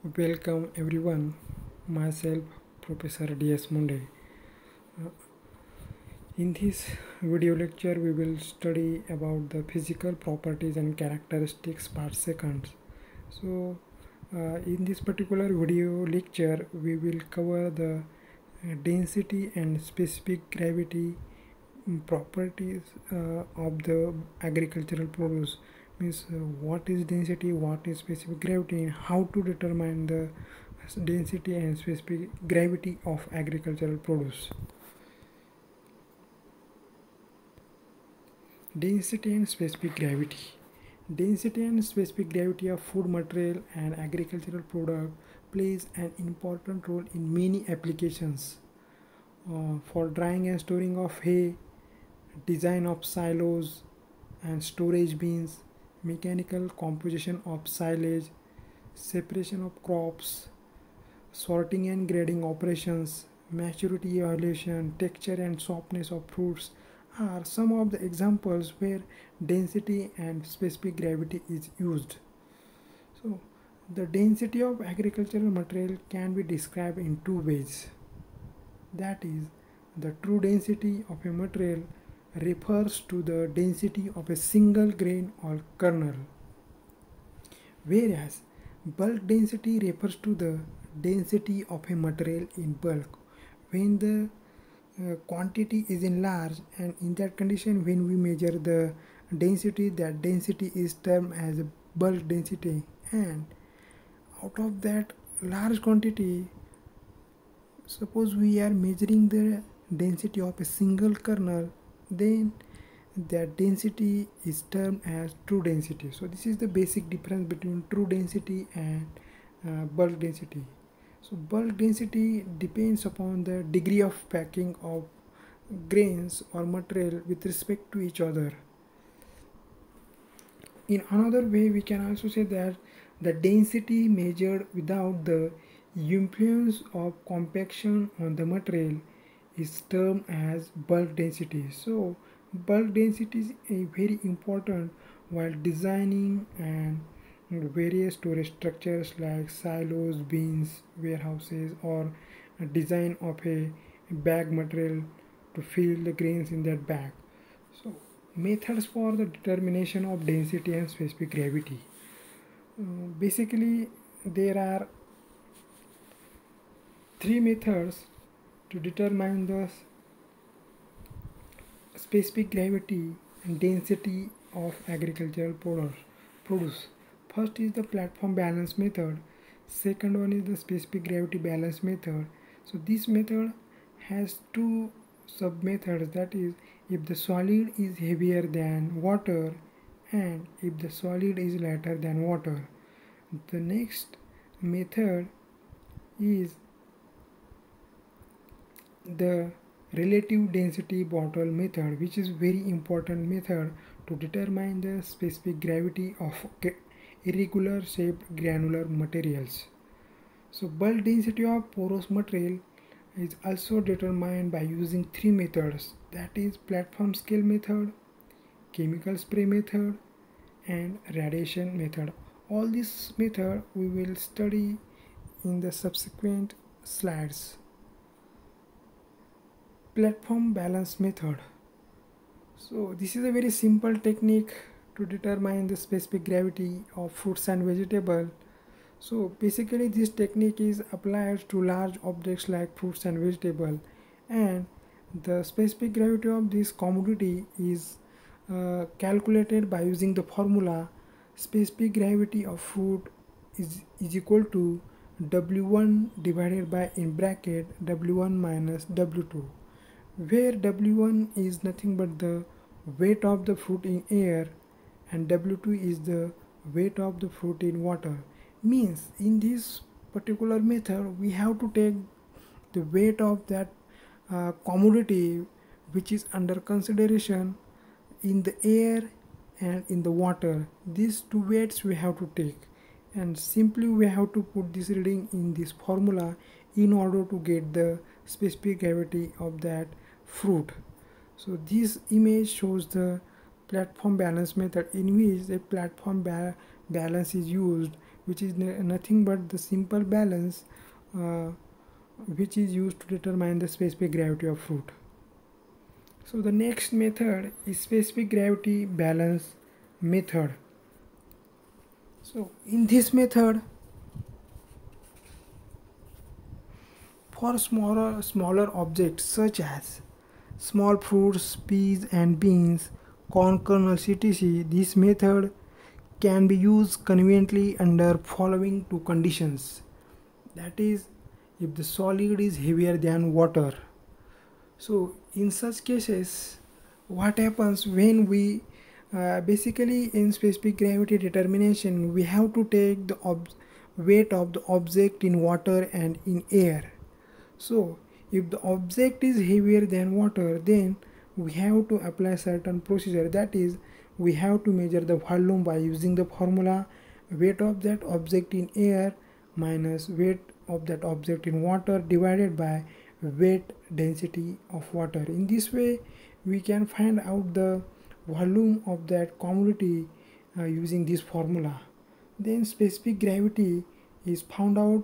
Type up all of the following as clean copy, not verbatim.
Welcome everyone, myself Professor D.S. Munde. In this video lecture we will study about the physical properties and characteristics per second. So in this particular video lecture we will cover the density and specific gravity properties of the agricultural produce, means what is density, what is specific gravity, and how to determine the density and specific gravity of agricultural produce. Density and specific gravity. Density and specific gravity of food material and agricultural product plays an important role in many applications. For drying and storing of hay, design of silos and storage bins, mechanical composition of silage, separation of crops, sorting and grading operations, maturity evaluation, texture and softness of fruits are some of the examples where density and specific gravity is used. So, the density of agricultural material can be described in two ways. That is, the true density of a material refers to the density of a single grain or kernel, whereas bulk density refers to the density of a material in bulk when the quantity is in large, and in that condition when we measure the density, that density is termed as a bulk density. And out of that large quantity, suppose we are measuring the density of a single kernel, then that density is termed as true density. So this is the basic difference between true density and bulk density. So bulk density depends upon the degree of packing of grains or material with respect to each other. In another way, we can also say that the density measured without the influence of compaction on the material is termed as bulk density. So bulk density is very important while designing and various storage structures like silos, bins, warehouses, or a design of a bag material to fill the grains in that bag. So methods for the determination of density and specific gravity. Basically there are three methods to determine the specific gravity and density of agricultural produce. First is the platform balance method. Second one is the specific gravity balance method. So this method has two sub methods, that is, if the solid is heavier than water and if the solid is lighter than water. The next method is the relative density bottle method, which is very important method to determine the specific gravity of irregular shaped granular materials. So bulk density of porous material is also determined by using three methods, that is platform scale method, chemical spray method, and radiation method. All these methods we will study in the subsequent slides. Platform balance method. So this is a very simple technique to determine the specific gravity of fruits and vegetables. So basically this technique is applied to large objects like fruits and vegetables, and the specific gravity of this commodity is calculated by using the formula specific gravity of fruit is equal to W1 divided by in bracket W1 minus W2, where W1 is nothing but the weight of the fruit in air and W2 is the weight of the fruit in water. Means in this particular method we have to take the weight of that commodity which is under consideration in the air and in the water. These two weights we have to take, and simply we have to put this reading in this formula in order to get the specific gravity of that fruit. So this image shows the platform balance method, in which a platform balance is used which is nothing but the simple balance which is used to determine the specific gravity of fruit. So the next method is specific gravity balance method. So in this method, for smaller objects such as small fruits, peas and beans, corn kernels, etc., this method can be used conveniently under following two conditions. That is, if the solid is heavier than water. So in such cases, what happens when we basically in specific gravity determination, we have to take the weight of the object in water and in air. So if the object is heavier than water, then we have to apply certain procedure. That is, we have to measure the volume by using the formula weight of that object in air minus weight of that object in water divided by weight density of water. In this way we can find out the volume of that commodity using this formula. Then specific gravity is found out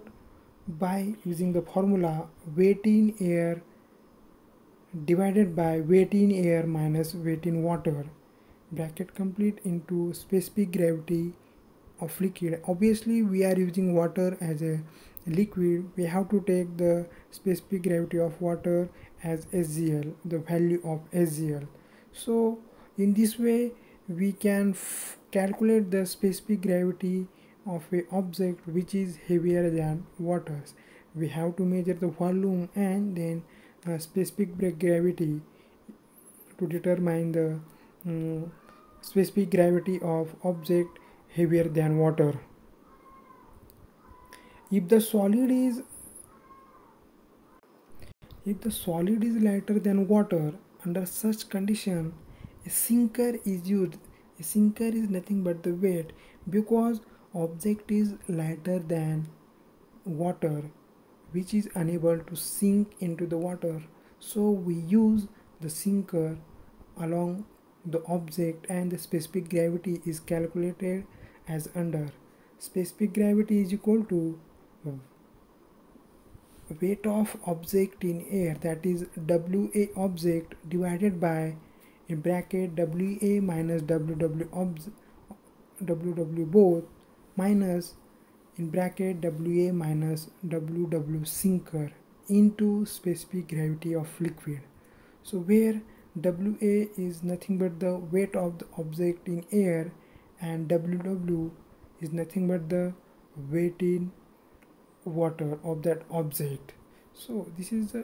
by using the formula weight in air divided by weight in air minus weight in water, bracket complete, into specific gravity of liquid. Obviously we are using water as a liquid, we have to take the specific gravity of water as HCl, the value of HCl. So in this way we can calculate the specific gravity of a object which is heavier than water. We have to measure the volume and then specific gravity to determine the specific gravity of object heavier than water. If the solid is lighter than water, under such condition a sinker is used. A sinker is nothing but the weight, because object is lighter than water which is unable to sink into the water, so we use the sinker along the object and the specific gravity is calculated as under. Specific gravity is equal to weight of object in air, that is WA object divided by in bracket WA minus WW both minus in bracket WA minus WW sinker into specific gravity of liquid. So where WA is nothing but the weight of the object in air and WW is nothing but the weight in water of that object. So this is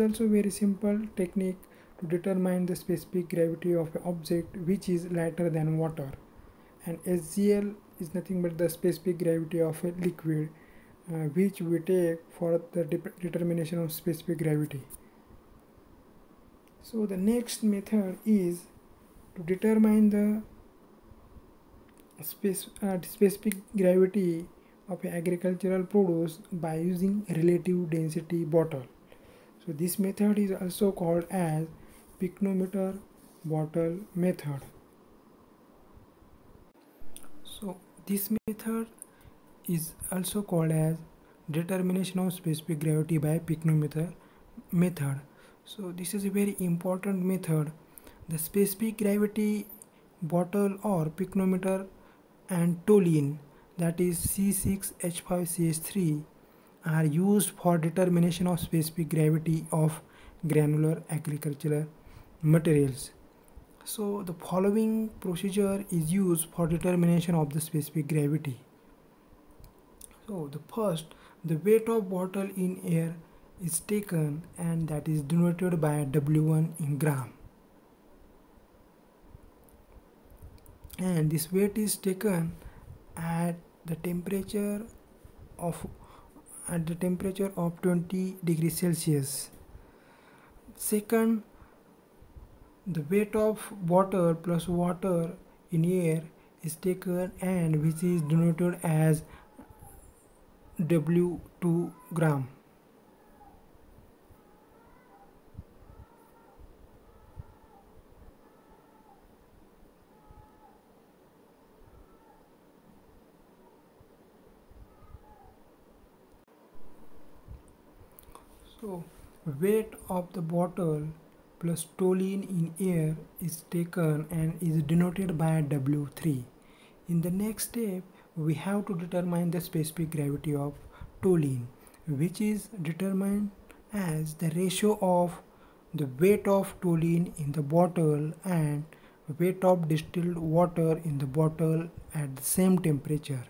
also very simple technique to determine the specific gravity of an object which is lighter than water, and HCl is nothing but the specific gravity of a liquid which we take for the determination of specific gravity. So the next method is to determine the specific gravity of an agricultural produce by using relative density bottle. So this method is also called as pycnometer bottle method. So this method is also called as determination of specific gravity by pycnometer method. So this is a very important method. The specific gravity bottle or pycnometer and toluene, that is C6H5CH3, are used for determination of specific gravity of granular agricultural materials. So the following procedure is used for determination of the specific gravity. So the first, the weight of bottle in air is taken and that is denoted by W1 in gram. And this weight is taken at the temperature of 20 degrees Celsius. Second, the weight of bottle plus water in air is taken and which is denoted as W2 gram. So weight of the bottle plus toluene in air is taken and is denoted by W3. In the next step, we have to determine the specific gravity of toluene, which is determined as the ratio of the weight of toluene in the bottle and weight of distilled water in the bottle at the same temperature.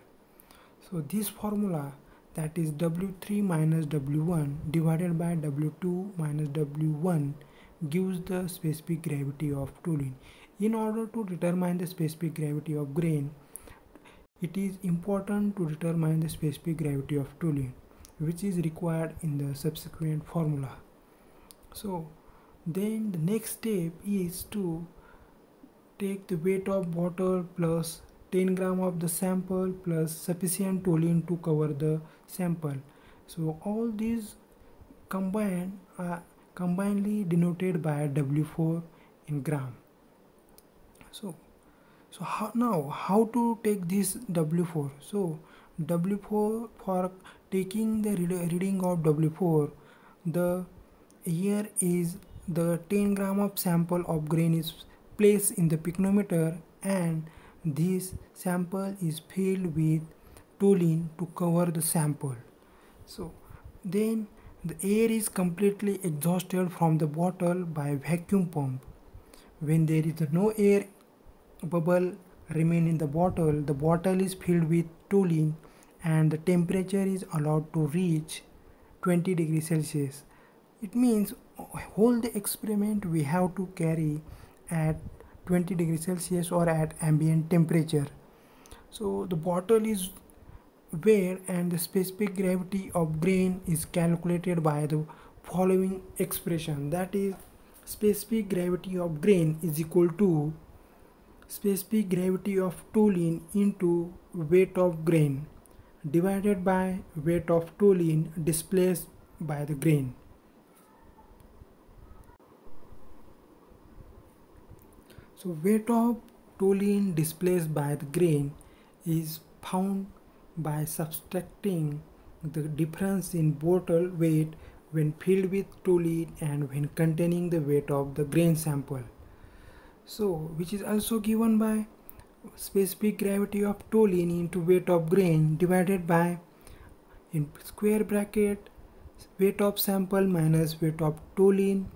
So this formula, that is W3 minus W1 divided by W2 minus W1, gives the specific gravity of toluene. In order to determine the specific gravity of grain, it is important to determine the specific gravity of toluene, which is required in the subsequent formula. So then the next step is to take the weight of bottle plus 10 gram of the sample plus sufficient toluene to cover the sample. So all these combined are combinedly denoted by W4 in gram. So how to take this W4? So W4, for taking the reading of W4, the here is the 10 gram of sample of grain is placed in the pycnometer and this sample is filled with toluene to cover the sample. So then the air is completely exhausted from the bottle by vacuum pump. When there is no air bubble remain in the bottle is filled with toluene and the temperature is allowed to reach 20 degrees Celsius. It means whole the experiment we have to carry at 20 degrees Celsius or at ambient temperature. So the bottle is weighed and the specific gravity of grain is calculated by the following expression, that is specific gravity of grain is equal to specific gravity of toluene into weight of grain divided by weight of toluene displaced by the grain. So weight of toluene displaced by the grain is found by subtracting the difference in bottle weight when filled with toluene and when containing the weight of the grain sample. So which is also given by specific gravity of toluene into weight of grain divided by, in square bracket, weight of sample minus weight of toluene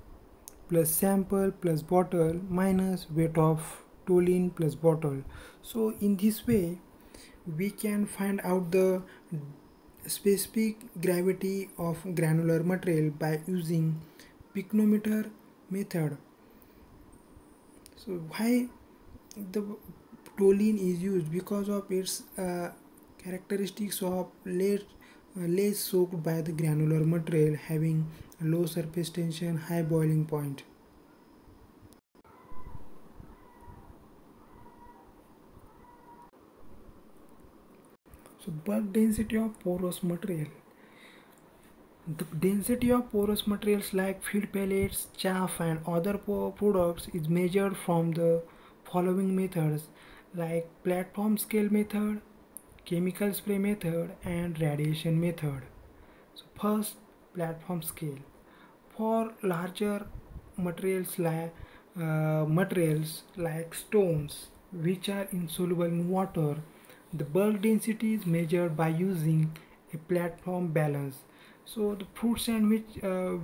plus sample plus bottle minus weight of toluene plus bottle. So in this way we can find out the specific gravity of granular material by using pycnometer method. So why the toluene is used? Because of its characteristics of less soaked by the granular material, having low surface tension, high boiling point. So bulk density of porous material. The density of porous materials like feed pellets, chaff and other products is measured from the following methods like platform scale method, chemical spray method and radiation method. So first, platform scale. For larger materials like stones which are insoluble in water, the bulk density is measured by using a platform balance. So the fruits and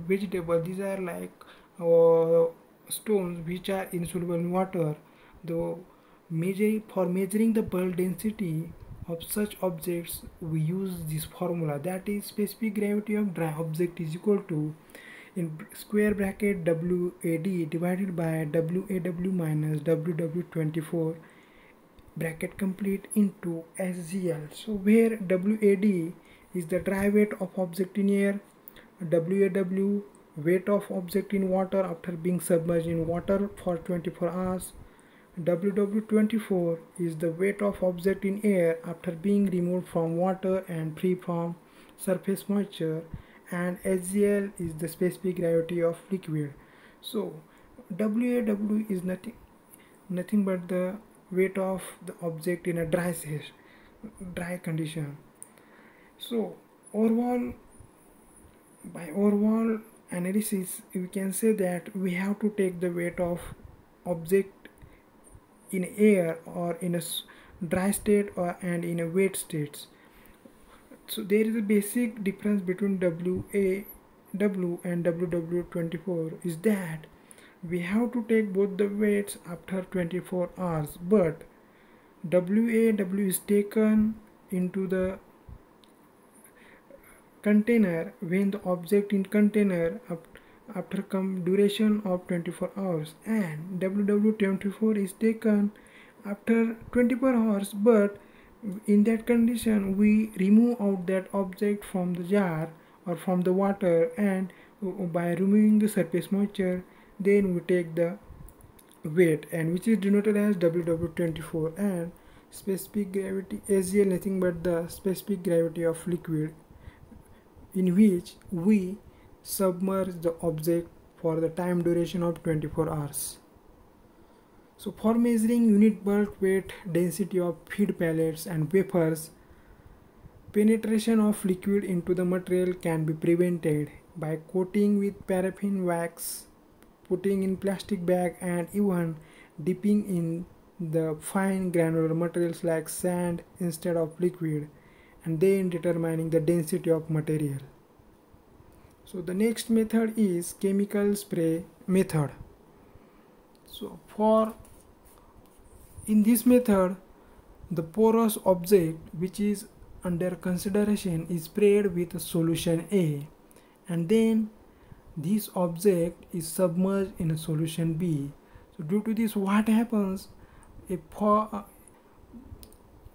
vegetable, these are like uh, stones which are insoluble in water. The measuring the bulk density of such objects, we use this formula, that is specific gravity of dry object is equal to, in square bracket, WAD divided by WAW minus WW24 bracket complete into SGL. So where WAD is the dry weight of object in air, WAW weight of object in water after being submerged in water for 24 hours, WW24 is the weight of object in air after being removed from water and free from surface moisture, and SGL is the specific gravity of liquid. So WAW is nothing but the weight of the object in a dry condition. So overall By overall analysis, we can say that we have to take the weight of object in air or in a dry state or and in a wet states. So there is a basic difference between W and WW24 is that we have to take both the weights after 24 hours, but WAW is taken into the container when the object in container after duration of 24 hours, and WW24 is taken after 24 hours, but in that condition we remove out that object from the jar or from the water, and by removing the surface moisture then we take the weight, and which is denoted as WW24. And specific gravity SGL nothing but the specific gravity of liquid in which we submerge the object for the time duration of 24 hours. So for measuring unit bulk weight density of feed pellets and wafers, penetration of liquid into the material can be prevented by coating with paraffin wax, putting in plastic bag, and even dipping in the fine granular materials like sand instead of liquid, and then determining the density of material. So the next method is chemical spray method. So in this method, the porous object which is under consideration is sprayed with solution A, and then this object is submerged in a solution B. So due to this, what happens?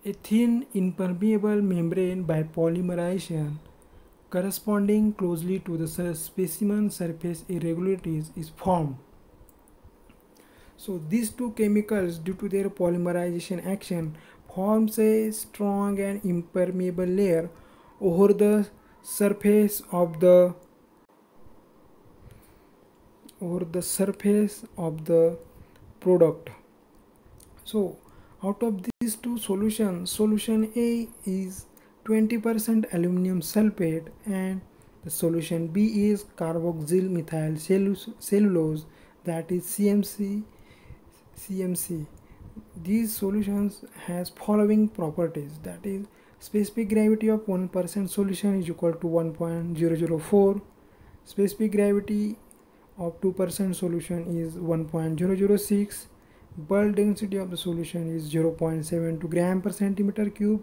A thin impermeable membrane by polymerization corresponding closely to the specimen surface irregularities is formed. So these two chemicals, due to their polymerization action, forms a strong and impermeable layer over the surface of the product. So out of these two solutions, solution A is 20% aluminum sulfate and the solution B is carboxyl methyl cellulose, that is CMC. These solutions has following properties, that is specific gravity of 1% solution is equal to 1.004, specific gravity of 2% solution is 1.006, bulk density of the solution is 0.72 gram per centimeter cube,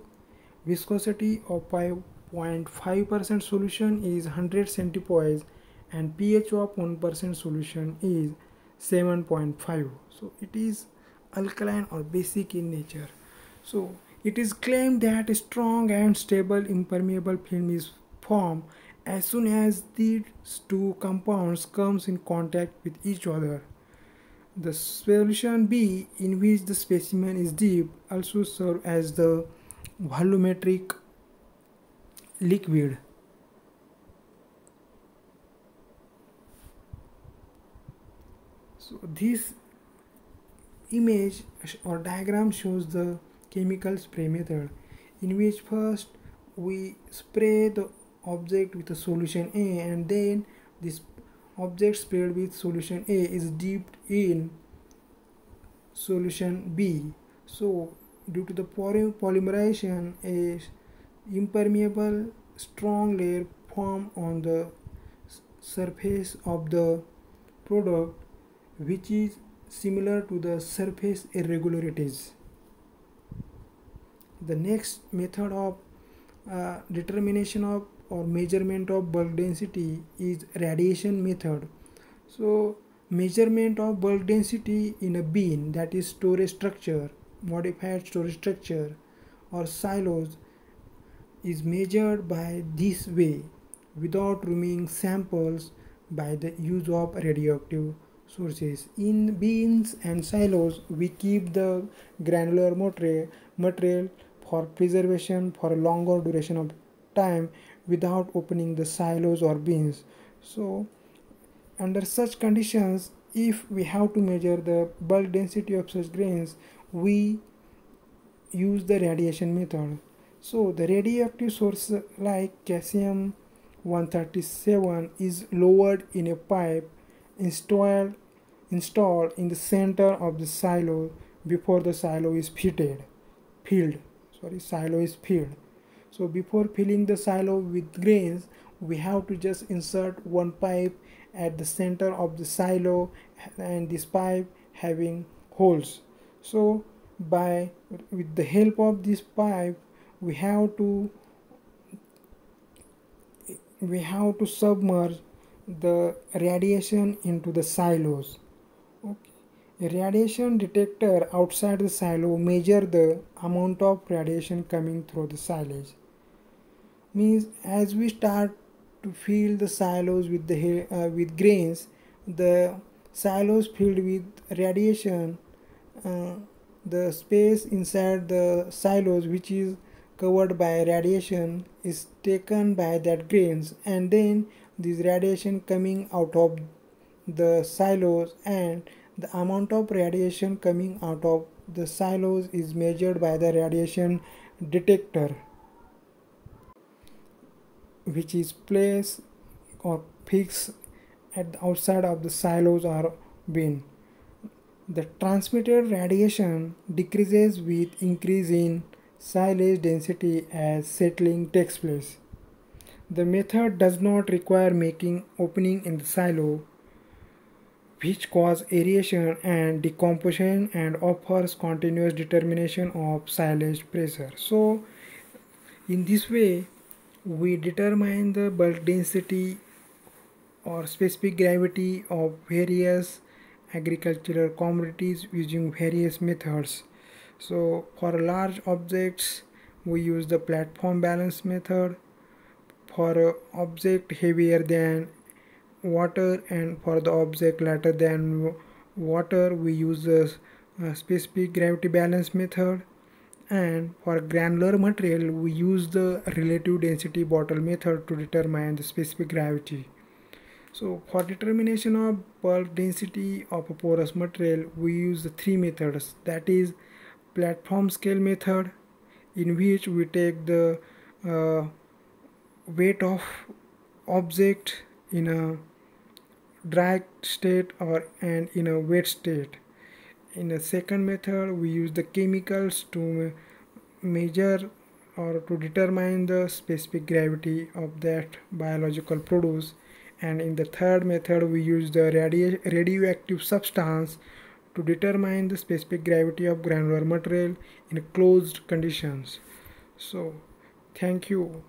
viscosity of 5.5% solution is 100 centipoise, and pH of 1% solution is 7.5. So it is alkaline or basic in nature. So it is claimed that a strong and stable impermeable film is formed as soon as these two compounds comes in contact with each other. The solution B, in which the specimen is deep, also serves as the volumetric liquid. So this image or diagram shows the chemical spray method, in which first we spray the object with a solution A, and then this object sprayed with solution A is dipped in solution B. So due to the polymerization, a impermeable strong layer form on the surface of the product, which is similar to the surface irregularities. The next method of determination of or measurement of bulk density is radiation method. So measurement of bulk density in a bin, that is storage structure, modified storage structure or silos, is measured by this way without removing samples by the use of radioactive sources. In bins and silos, we keep the granular material for preservation for a longer duration of time without opening the silos or bins. So under such conditions, if we have to measure the bulk density of such grains, we use the radiation method. So the radioactive sources like calcium 137 is lowered in a pipe installed in the center of the silo before the silo is filled. So before filling the silo with grains, we have to just insert one pipe at the center of the silo, and this pipe having holes. So by with the help of this pipe, we have to submerge the radiation into the silos. Okay. A radiation detector outside the silo measure the amount of radiation coming through the silage. Means as we start to fill the silos with grains, the silos filled with radiation, uh, the space inside the silos which is covered by radiation is taken by that grains, and then this radiation coming out of the silos, and the amount of radiation coming out of the silos is measured by the radiation detector, which is placed or fixed at the outside of the silos or bin. The transmitted radiation decreases with increase in silage density as settling takes place. The method does not require making opening in the silo, which cause aeration and decomposition, and offers continuous determination of silage pressure. So in this way we determine the bulk density or specific gravity of various agricultural commodities using various methods. So for large objects we use the platform balance method, for object heavier than water and for the object lighter than water we use the specific gravity balance method, and for granular material we use the relative density bottle method to determine the specific gravity. So for determination of bulk density of a porous material we use the three methods, that is platform scale method, in which we take the weight of object in a dry state and in a wet state. In the second method we use the chemicals to measure or to determine the specific gravity of that biological produce, and in the third method we use the radioactive substance to determine the specific gravity of granular material in closed conditions. So thank you.